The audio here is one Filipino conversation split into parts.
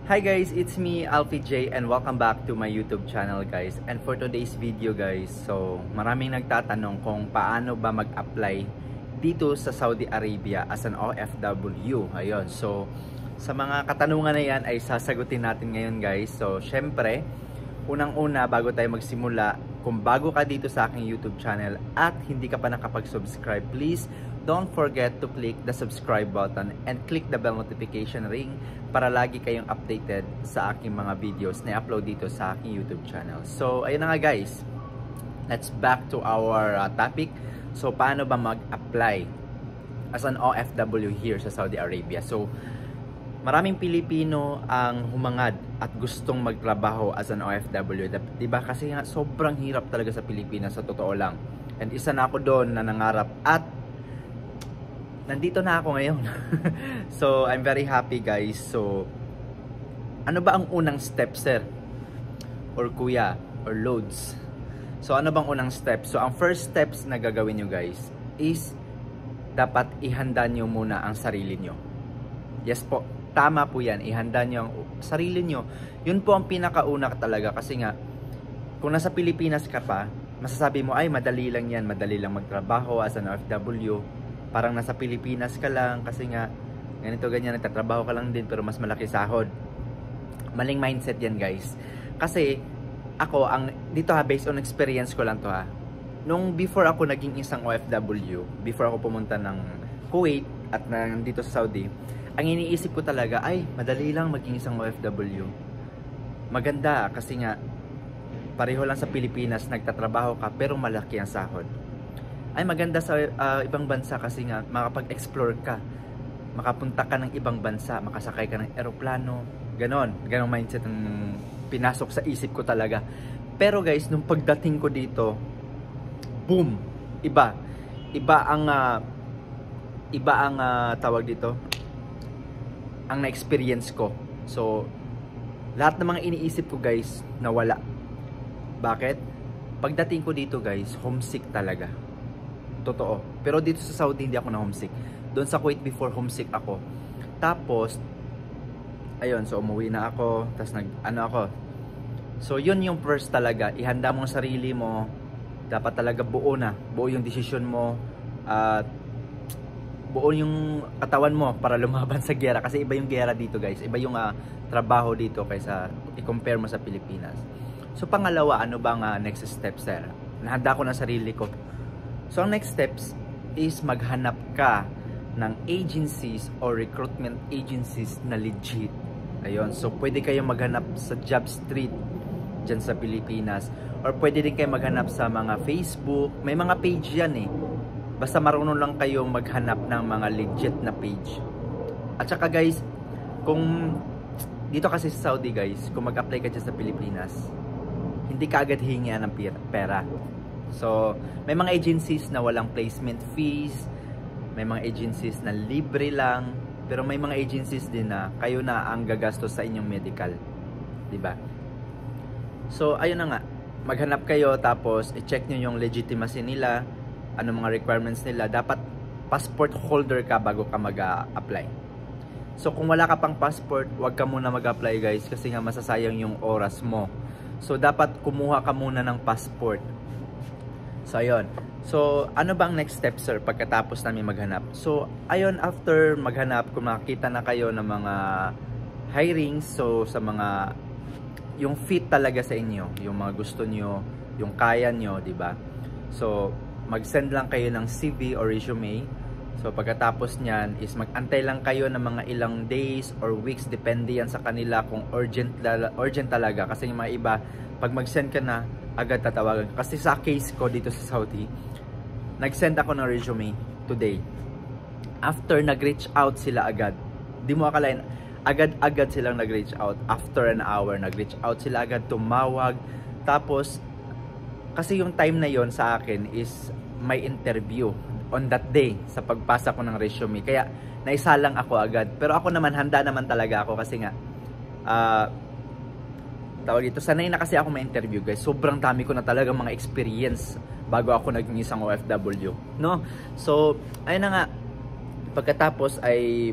Hi guys, it's me Alfie J and welcome back to my YouTube channel guys. And for today's video guys, so maraming nagtatanong kung paano ba mag-apply dito sa Saudi Arabia as an OFW. Ayun, so sa mga katanungan na yan ay sasagutin natin ngayon guys. So syempre, unang-una bago tayo magsimula, kung bago ka dito sa aking YouTube channel at hindi ka pa nakapag-subscribe, please don't forget to click the subscribe button and click the bell notification ring para lagi kayong updated sa aking mga videos na upload dito sa aking YouTube channel. So ayun na nga guys, let's back to our topic. So paano ba mag-apply as an OFW here sa Saudi Arabia? So maraming Pilipino ang humangad at gustong magtrabaho as an OFW. Diba? Kasi nga sobrang hirap talaga sa Pilipinas sa totoo lang. And isa na ako doon na nangarap at nandito na ako ngayon. So I'm very happy guys. So ano ba ang unang step sir? Or kuya? Or loads? So ano bang unang step? So ang first steps na gagawin nyo guys is dapat ihanda nyo muna ang sarili nyo. Yes po. Tama po yan, ihanda nyo ang sarili nyo. Yun po ang pinakauna talaga kasi nga, kung nasa Pilipinas ka pa, masasabi mo, ay madali lang yan, madali lang magtrabaho as an OFW. Parang nasa Pilipinas ka lang kasi nga, ganito ganyan, nagtatrabaho ka lang din pero mas malaki sahod. Maling mindset yan guys. Kasi, ako, dito based on experience ko lang to nung before ako naging isang OFW, before ako pumunta ng Kuwait at nandito sa Saudi, ang iniisip ko talaga ay madali lang maging isang OFW. Maganda kasi nga pareho lang sa Pilipinas nagtatrabaho ka pero malaki ang sahod. Ay maganda sa ibang bansa kasi nga makapag-explore ka. Makapunta ka ng ibang bansa, makasakay ka ng eroplano, ganon mindset ang pinasok sa isip ko talaga. Pero guys, nung pagdating ko dito, boom, iba ang tawag dito, ang na-experience ko. So, lahat ng mga iniisip ko guys, nawala. Bakit? Pagdating ko dito guys, homesick talaga. Totoo. Pero dito sa Saudi, hindi ako na homesick. Doon sa Kuwait before, homesick ako. Tapos, ayun, so umuwi na ako. Tapos ako. So, yun yung first talaga. Ihanda mo ang sarili mo. Dapat talaga buo na. Buo yung decision mo. At buo yung katawan mo para lumaban sa giyera kasi iba yung giyera dito guys, iba yung trabaho dito kaysa i-compare mo sa Pilipinas. So pangalawa, ano bang next step sir? Nahanda ko na sarili ko. So ang next steps is maghanap ka ng agencies or recruitment agencies na legit. Ayun, so pwede kayong maghanap sa Job Street dyan sa Pilipinas or pwede din kayo maghanap sa mga Facebook, may mga page yan basta marunong lang kayong maghanap ng mga legit na page. At saka guys, kung dito kasi sa Saudi guys, kung mag-apply ka dyan sa Pilipinas, hindi ka agad hihingian ng pera. So, may mga agencies na walang placement fees, may mga agencies na libre lang, pero may mga agencies din na kayo na ang gagastos sa inyong medical. Diba? So, ayun na nga. Maghanap kayo tapos i-check nyo yung legitimacy nila, ano mga requirements nila. Dapat passport holder ka bago ka mag-apply. So kung wala ka pang passport, wag ka muna mag-apply guys kasi nga masasayang yung oras mo. So dapat kumuha ka muna ng passport. So ayun. So ano ba ang next step sir pagkatapos namin maghanap? So ayun, after maghanap, kung makita na kayo ng mga hirings, so sa mga yung fit talaga sa inyo, yung mga gusto nyo, yung kaya nyo, di ba? So mag-send lang kayo ng CV or resume. So pagkatapos niyan is mag-antay lang kayo ng mga ilang days or weeks, depende yan sa kanila kung urgent talaga. Kasi yung mga iba, pag mag-send ka na, agad tatawagan. Kasi sa case ko dito sa Saudi, nag-send ako ng resume today. After nag-reach out sila agad, di mo akalain, agad-agad silang nag-reach out. After an hour, nag-reach out sila agad, tumawag. Tapos kasi yung time na yon sa akin is may interview on that day sa pagpasa ko ng resume. Kaya naisalang ako agad. Pero ako naman, handa naman talaga ako kasi nga tawag dito, sanay na kasi ako may interview guys. Sobrang dami ko na talaga mga experience bago ako naging isang OFW. No? So, ayun na nga. Pagkatapos ay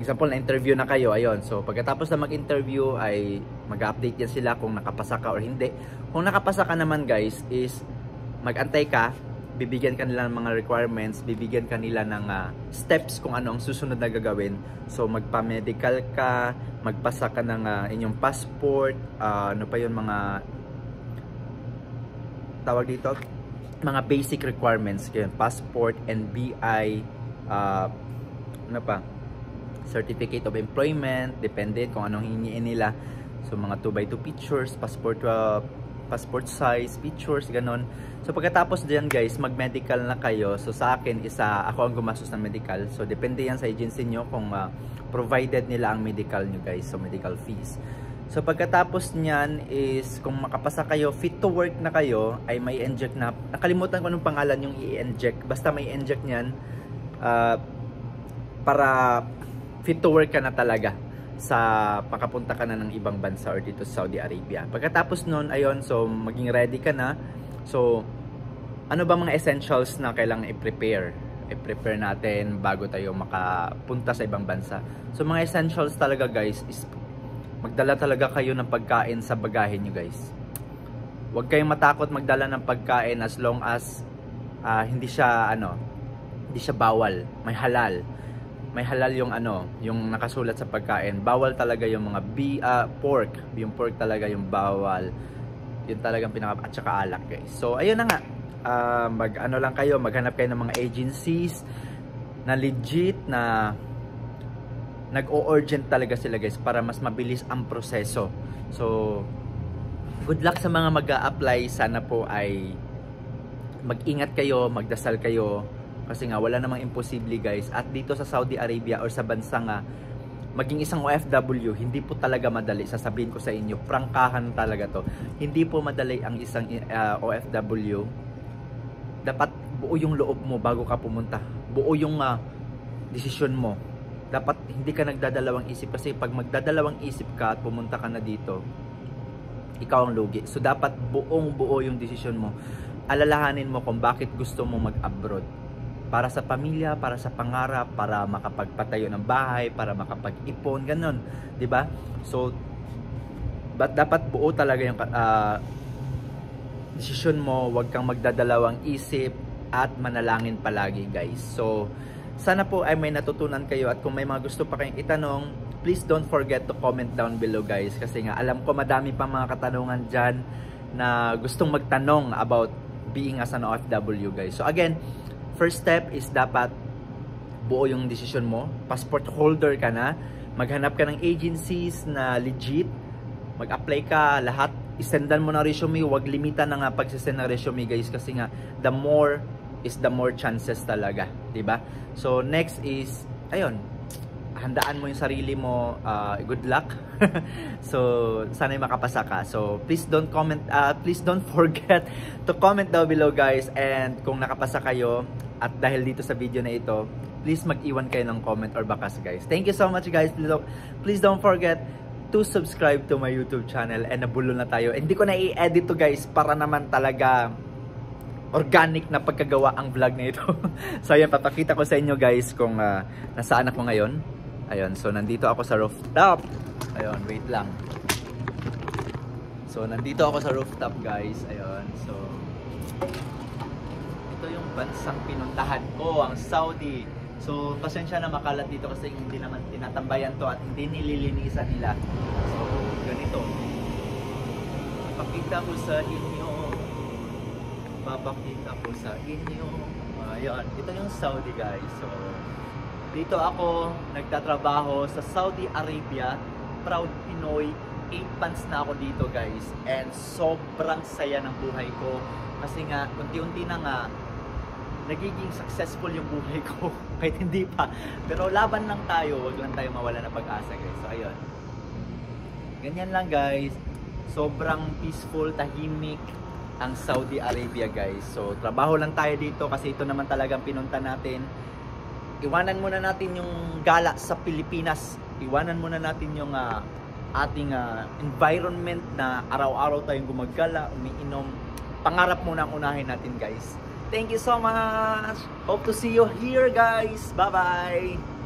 example, na-interview na kayo, ayun. So, pagkatapos na mag-interview ay mag-update yan sila kung nakapasa ka or hindi. Kung nakapasa ka naman guys, is mag-antay ka, bibigyan ka nila ng mga requirements, bibigyan ka nila ng steps kung ano ang susunod na gagawin. So, magpa-medical ka, magpasa ka ng inyong passport, ano pa yun, mga tawag dito, mga basic requirements, yun, passport, NBI, ano pa, certificate of employment, depende kung anong hiniin nila. So mga 2x2 pictures, passport size pictures, ganon. So pagkatapos diyan guys, mag-medical na kayo. So sa akin, ako ang gumastos ng medical. So depende yan sa agency nyo kung provided nila ang medical nyo guys. So medical fees. So pagkatapos niyan is kung makapasa kayo, fit to work na kayo, ay may inject na. Nakalimutan ko anong pangalan yung i-inject. Basta may inject niyan para fit to work ka na talaga sa pakapunta ka na ng ibang bansa or dito sa Saudi Arabia. Pagkatapos nun, ayun, so maging ready ka na. So, ano ba mga essentials na kailangan i-prepare? I-prepare natin bago tayo makapunta sa ibang bansa. So, mga essentials talaga guys is magdala talaga kayo ng pagkain sa bagahe nyo guys. Huwag kayong matakot magdala ng pagkain as long as hindi siya bawal, may halal. May halal yung yung nakasulat sa pagkain. Bawal talaga yung mga pork. Yung pork talaga yung bawal. Yun talagang at saka alak guys. So ayun na nga. Maghanap kayo ng mga agencies na legit na nag-o-urgent talaga sila guys para mas mabilis ang proseso. So good luck sa mga mag-a-apply. Sana po ay mag-ingat kayo, magdasal kayo. Kasi nga wala namang imposible guys. At dito sa Saudi Arabia or sa bansa nga, maging isang OFW, hindi po talaga madali. Sasabihin ko sa inyo, prangkahan talaga to. Hindi po madali ang isang OFW. Dapat buo yung loob mo bago ka pumunta. Buo yung desisyon mo. Dapat hindi ka nagdadalawang isip. Kasi pag magdadalawang isip ka at pumunta ka na dito, ikaw ang lugi. So dapat buong buo yung desisyon mo. Alalahanin mo kung bakit gusto mo mag-abroad. Para sa pamilya, para sa pangarap, para makapagpatayo ng bahay, para makapag-ipon, ganun, 'di ba? So dapat buo talaga yung desisyon mo, wag kang magdadalawang isip at manalangin palagi, guys. So sana po ay may natutunan kayo at kung may mga gusto pa kayong itanong, please don't forget to comment down below, guys, kasi nga alam ko madami pang mga katanungan diyan na gustong magtanong about being as an OFW, guys. So again, first step is dapat buo yung decision mo. Passport holder ka na. Maghanap ka ng agencies na legit. Mag-apply ka. Lahat. Isendan mo na resume. Huwag limitan na nga pagsisend ng resume guys. Kasi nga the more is the more chances talaga. Diba? So next is, ayun, handaan mo yung sarili mo. Good luck. So sana'y makapasa ka. So please don't forget to comment down below, guys. And kung nakapasa kayo at dahil dito sa video na ito, please mag-iwan kayo ng comment or bakas, guys. Thank you so much, guys. Please don't forget to subscribe to my YouTube channel. And nabulo na tayo. Hindi ko na i-edit to, guys, para naman talaga organic na pagkagawa ang vlog na ito. So ayan, papakita ko sa inyo, guys, kung nasaan ako ngayon. Ayun, so nandito ako sa rooftop. Ayun, wait lang. So nandito ako sa rooftop, guys. Ayun, so ito yung bansang pinuntahan ko, ang Saudi. So pasensya na makalat dito kasi hindi naman tinatambayan to at hindi nililinisan nila. So ganito. Papakita ko sa inyo. Ayun, ito yung Saudi, guys. So dito ako nagtatrabaho sa Saudi Arabia. Proud Pinoy. 8 months na ako dito, guys. And sobrang saya ng buhay ko. Kasi nga, unti-unti na nga, nagiging successful yung buhay ko. Kahit hindi pa. Pero laban lang tayo. Huwag lang tayo mawala ng pag-asa, guys. So, ayun. Ganyan lang, guys. Sobrang peaceful, tahimik ang Saudi Arabia, guys. So, trabaho lang tayo dito kasi ito naman talagang pinunta natin. Iwanan muna natin yung gala sa Pilipinas. Iwanan muna natin yung ating environment na araw-araw tayong gumagala, umiinom. Pangarap muna ang unahin natin, guys. Thank you so much. Hope to see you here, guys. Bye-bye.